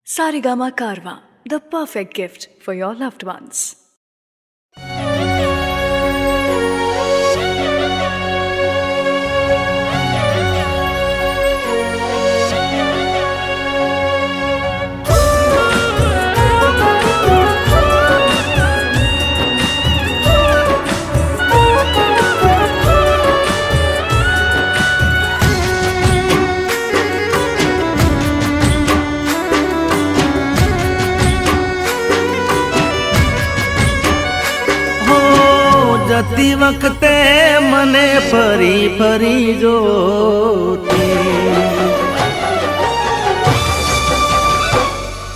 Sarigama Karwa, the perfect gift for your loved ones. जती वखते मने फरी फरी जोती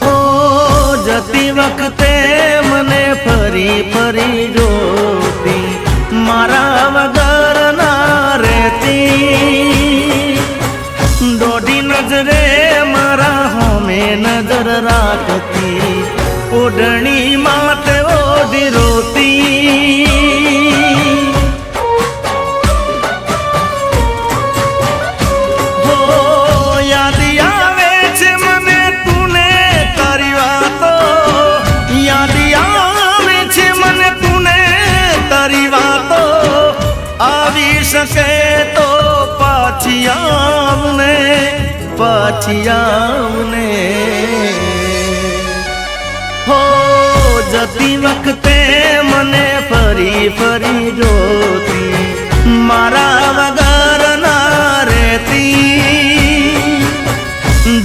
ओ जती वखते मने फरी फरी जोती मारा वगर ना रहती दोडी नजरे मारा होमे नजर राखती ओढ़नी माते ओढ़ी रोती सके तो पाछियावने हो जती वखते मने फरी फरी जोती मारा वगर ना रहती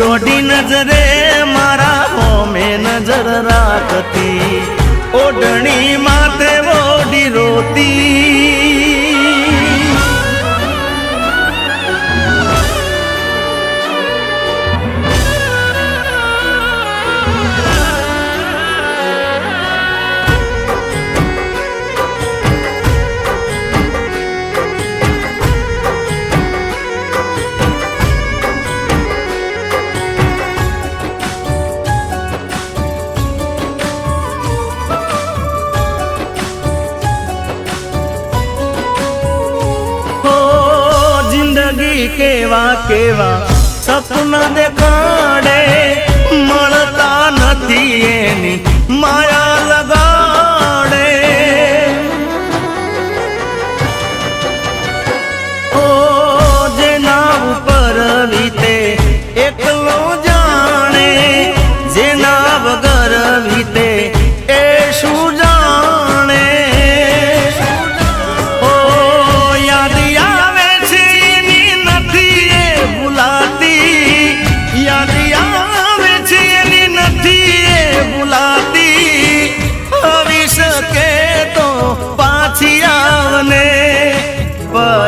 दोडी नजरे मारा होमे नजर राखती ओढ़नी माते ओढ़ी रोती केवा केवा सपना देखाड़े मळता नथी एनी माया लगाड़े ओ जेना ऊपर वीते एकलो जाने जेना वगर वीते ए शू जाने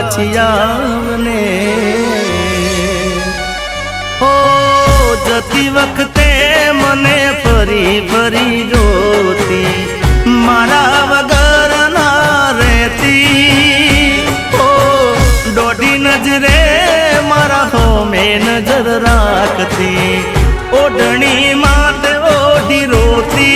पाछियावने हो जती वखते मने फरी फरी जोती मारा वगर ना रहती हो दोडी नजरे मारा होमे नजर राखती ओढ़नी मात ओढ़ी रोती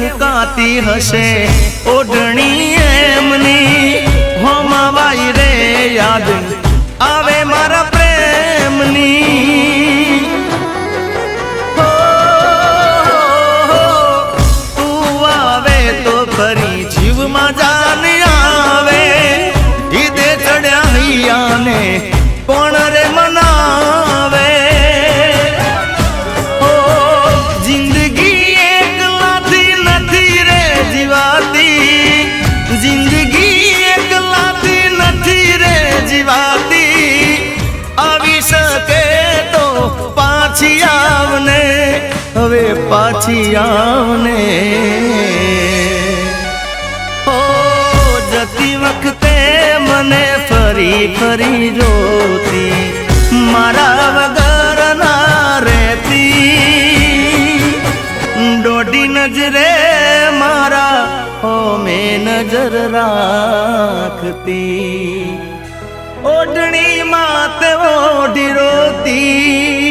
हुकाती हसे ओढ़नी एमनी होमावाई रे याद आवे मारा प्रेमनी हो तू आवे तो फरी जीव मा जान आवे ईदे चढ़या हैया ने कोण रे मनावे जिंदगी एक लाती नथी रे जीवाती आवी सके तो पाछी आवने हवे पाछी आवने हो जती वखते मने फरी फरी जोती मारा નજરે મારા ઓમે નજર રાખતી, ઓઢણી માત ઓઢી રોતી,